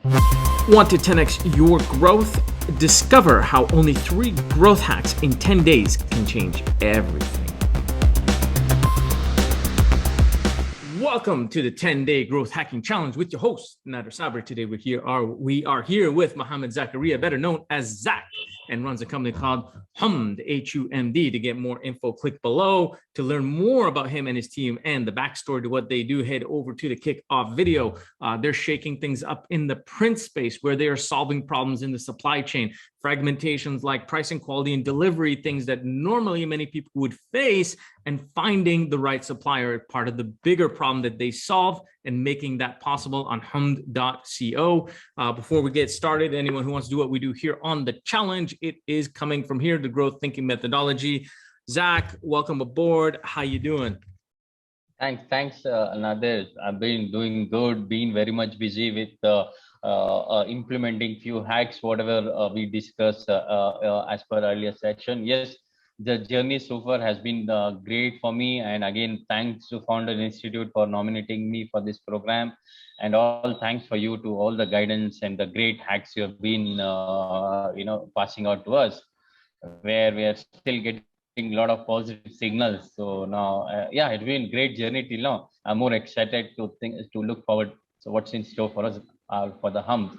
Want to 10x your growth? Discover how only 3 growth hacks in 10 days can change everything. Welcome to the 10-day growth hacking challenge with your host, Nader Sabri. Today we are here with Mohammed Zakaria, better known as Zach, and runs a company called Humd, H-U-M-D. To get more info, click below. To learn more about him and his team and the backstory to what they do, head over to the kickoff video. They're shaking things up in the print space where they are solving problems in the supply chain. Fragmentations like pricing, quality, and delivery, things that normally many people would face, and finding the right supplier, part of the bigger problem that they solve, and making that possible on humd.co. Before we get started, anyone who wants to do what we do here on the challenge, it is coming from here, the growth thinking methodology. Zach, welcome aboard. How you doing? Thanks, Nader. I've been doing good, been very much busy with implementing few hacks, whatever we discussed as per earlier section. Yes, the journey so far has been great for me. And again, thanks to Founder Institute for nominating me for this program. And all thanks for you to all the guidance and the great hacks you have been, passing out to us, where we are still getting a lot of positive signals. So now, it's been a great journey till now. I'm more excited to look forward. So what's in store for us for the Humd,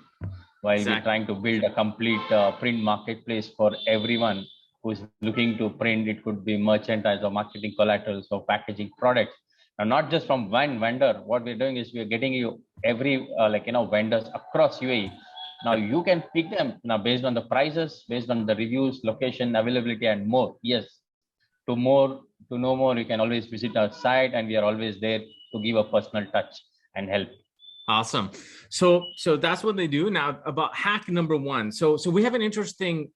while we're trying to build a complete print marketplace for everyone who's looking to print. It could be merchandise or marketing collaterals or packaging products. Now, not just from one vendor. What we're doing is we're getting you every vendors across UAE. Now you can pick them now based on the prices, based on the reviews, location, availability, and more. Yes, to know more, you can always visit our site, and we are always there to give a personal touch and help. Awesome. So that's what they do. Now about hack number 1. So we have an interesting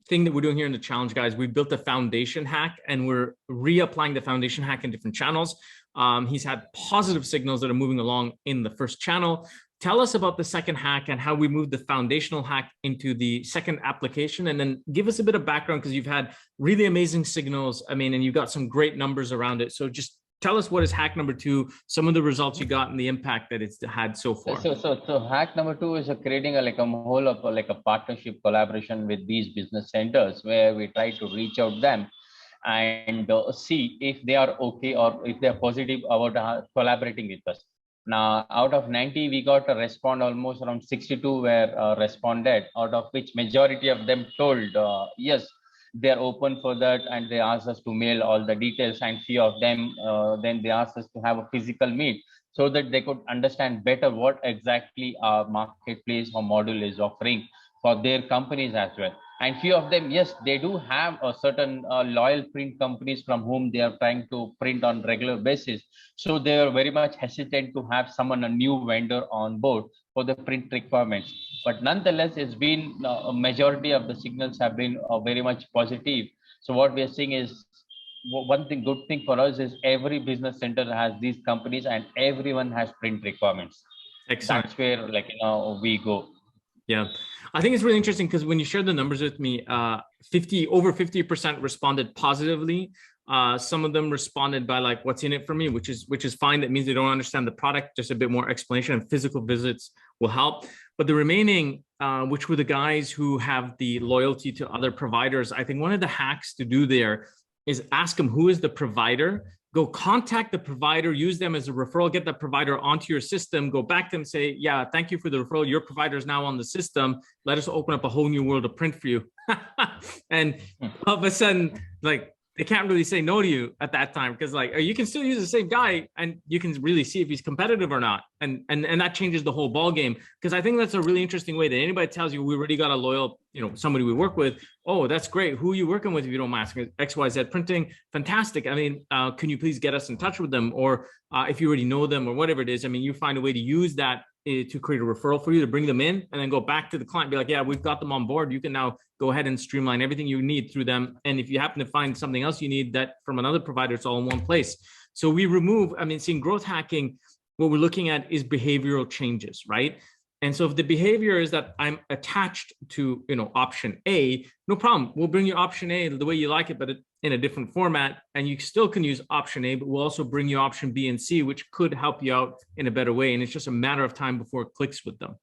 thing that we're doing here in the challenge, guys. We built a foundation hack, and we're reapplying the foundation hack in different channels. He's had positive signals that are moving along in the first channel. Tell us about the second hack and how we moved the foundational hack into the second application, and then give us a bit of background, because you've had really amazing signals. I mean, and you've got some great numbers around it. So just tell us what is hack number 2, some of the results you got, and the impact that it's had so far. So hack number 2 is creating a whole of a partnership collaboration with these business centers, where we try to reach out them and see if they are okay or if they are positive about collaborating with us. Now, out of 90, we got a response. Almost around 62 were responded, out of which majority of them told yes, they're open for that, and they asked us to mail all the details. And few of them then they asked us to have a physical meet, so that they could understand better what exactly our marketplace or module is offering for their companies as well. And few of them, yes, they do have a certain loyal print companies from whom they are trying to print on regular basis. So they are very much hesitant to have a new vendor on board for the print requirements. But nonetheless, it's been a majority of the signals have been very much positive. So what we are seeing is, good thing for us is every business center has these companies, and everyone has print requirements. Excellent. That's where we go. Yeah, I think it's really interesting, because when you shared the numbers with me, over 50% responded positively. Some of them responded by like, what's in it for me, which is fine. That means they don't understand the product. Just a bit more explanation, and physical visits will help. But the remaining, which were the guys who have the loyalty to other providers, I think one of the hacks to do there is ask them who is the provider. Go contact the provider, use them as a referral, get that provider onto your system, go back to them, say, yeah, thank you for the referral. Your provider is now on the system. Let us open up a whole new world of print for you. And all of a sudden, like, they can't really say no to you at that time, because like, you can still use the same guy, and you can really see if he's competitive or not. And that changes the whole ball game. Because I think that's a really interesting way that anybody tells you, we already got a loyal, somebody we work with. Oh, that's great. Who are you working with, if you don't mind asking? XYZ Printing. Fantastic. I mean, can you please get us in touch with them? Or if you already know them or whatever it is, I mean, you find a way to use that to create a referral for you, to bring them in, and then go back to the client, be like, yeah, we've got them on board. You can now go ahead and streamline everything you need through them. And if you happen to find something else you need that from another provider, it's all in one place. So we remove, seeing growth hacking, what we're looking at is behavioral changes, right? And so if the behavior is that I'm attached to, option A, no problem. We'll bring you option A the way you like it, but in a different format. And you still can use option A, but we'll also bring you option B and C, which could help you out in a better way. And it's just a matter of time before it clicks with them.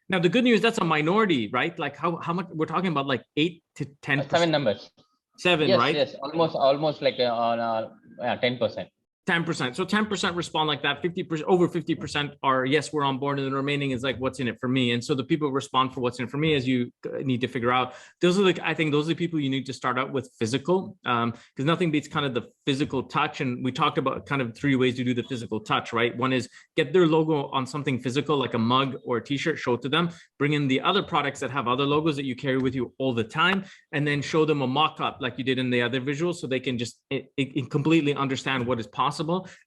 Now, the good news, that's a minority, right? Like how much we're talking about, like 8 to 10%. Seven numbers. Seven, Yes, right? yes, almost like 10%. 10%. So 10% respond like that. 50%, over 50% are, yes, we're on board. And the remaining is like, what's in it for me? And so the people respond for what's in it for me, as you need to figure out. Those are I think those are the people you need to start out with physical, because nothing beats kind of the physical touch. And we talked about kind of 3 ways to do the physical touch, right? One is get their logo on something physical, like a mug or a t-shirt, show it to them, bring in the other products that have other logos that you carry with you all the time, and then show them a mock-up like you did in the other visuals, so they can just completely understand what is possible.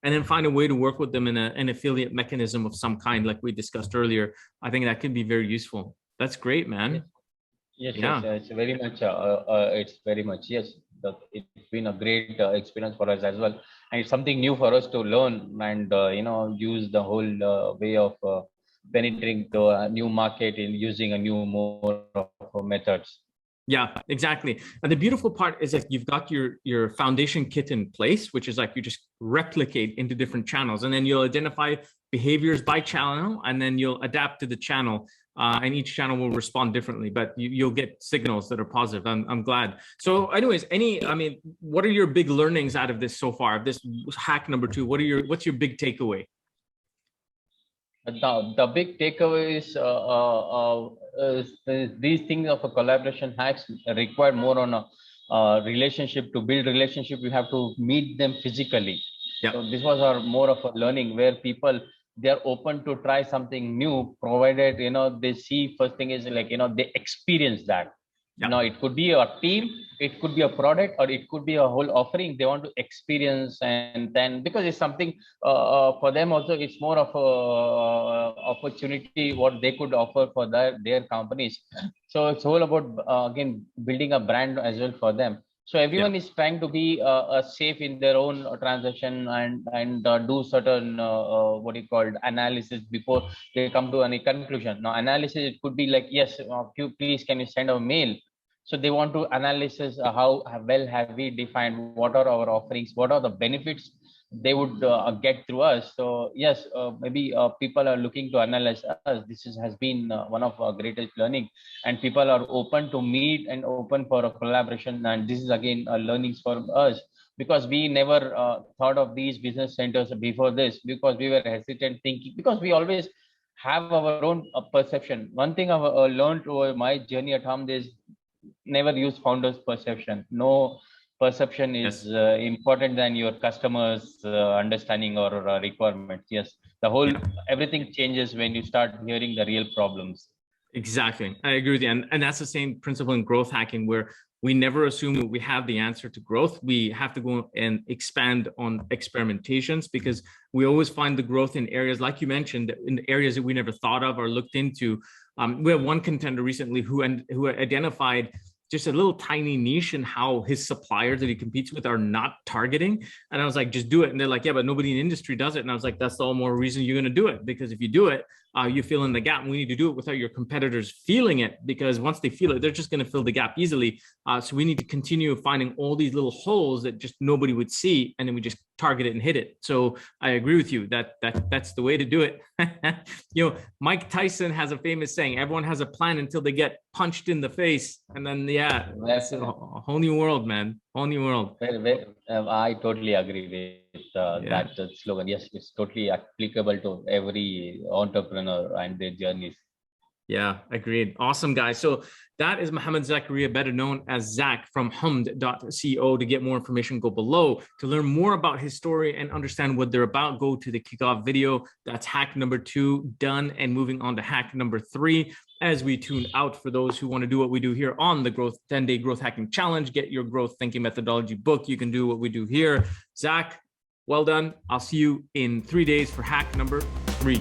And then find a way to work with them in an affiliate mechanism of some kind, like we discussed earlier. I think that can be very useful. That's great, man. Yes, yeah. Yes, it's very much. It's very much, yes. It's been a great experience for us as well, and it's something new for us to learn and use the whole way of penetrating to a new market in using a new more of methods. Yeah, exactly. And the beautiful part is that you've got your foundation kit in place, which is like you just replicate into different channels, and then you'll identify behaviors by channel, and then you'll adapt to the channel, and each channel will respond differently, but you'll get signals that are positive. I'm glad. So anyways, what are your big learnings out of this so far? This hack number 2, what's your big takeaway? The big takeaway is these things of a collaboration hacks require more on a relationship. To build relationship, you have to meet them physically. Yeah. So this was our more of a learning where people, they are open to try something new, provided they see, first thing is like they experience that. Yeah. It could be a team, it could be a product, or it could be a whole offering they want to experience. And then because it's something for them also, it's more of a opportunity what they could offer for their companies. So it's all about again building a brand as well for them. So everyone is trying to be safe in their own transaction and do certain what you call analysis before they come to any conclusion. Now analysis, it could be like, yes, please can you send a mail. So they want to analysis how well have we defined, what are our offerings, what are the benefits they would get through us. So yes, maybe people are looking to analyze us. This has been one of our greatest learning, and people are open to meet and open for a collaboration. And this is again learnings for us, because we never thought of these business centers before this, because we were hesitant thinking, because we always have our own perception. One thing I've learned over my journey at Hamd is never use founders perception. No perception is important than your customers understanding or requirements. Yes, the whole everything changes when you start hearing the real problems. Exactly, I agree with you. And that's the same principle in growth hacking, where we never assume that we have the answer to growth. We have to go and expand on experimentations, because we always find the growth in areas, like you mentioned, in areas that we never thought of or looked into. We have one contender recently who identified just a little tiny niche in how his suppliers that he competes with are not targeting. And I was like, just do it. And they're like, yeah, but nobody in the industry does it. And I was like, that's all more reason you're going to do it, because if you do it, you fill in the gap. And we need to do it without your competitors feeling it, because once they feel it, they're just going to fill the gap easily. So we need to continue finding all these little holes that just nobody would see, and then we just target it and hit it. So I agree with you that that's the way to do it. Mike Tyson has a famous saying: everyone has a plan until they get punched in the face, and then that's a whole new world, man. Whole new world. I totally agree with that slogan. Yes, it's totally applicable to every entrepreneur and their journeys. Yeah, agreed. Awesome, guys. So that is Mohammed Zakaria, better known as Zach from Hamd.co. To get more information, go below. To learn more about his story and understand what they're about, go to the kickoff video. That's hack number 2 done, and moving on to hack number 3 as we tune out for those who want to do what we do here on the 10-day growth hacking challenge. Get your growth thinking methodology book. You can do what we do here. Zach, well done. I'll see you in 3 days for hack number 3.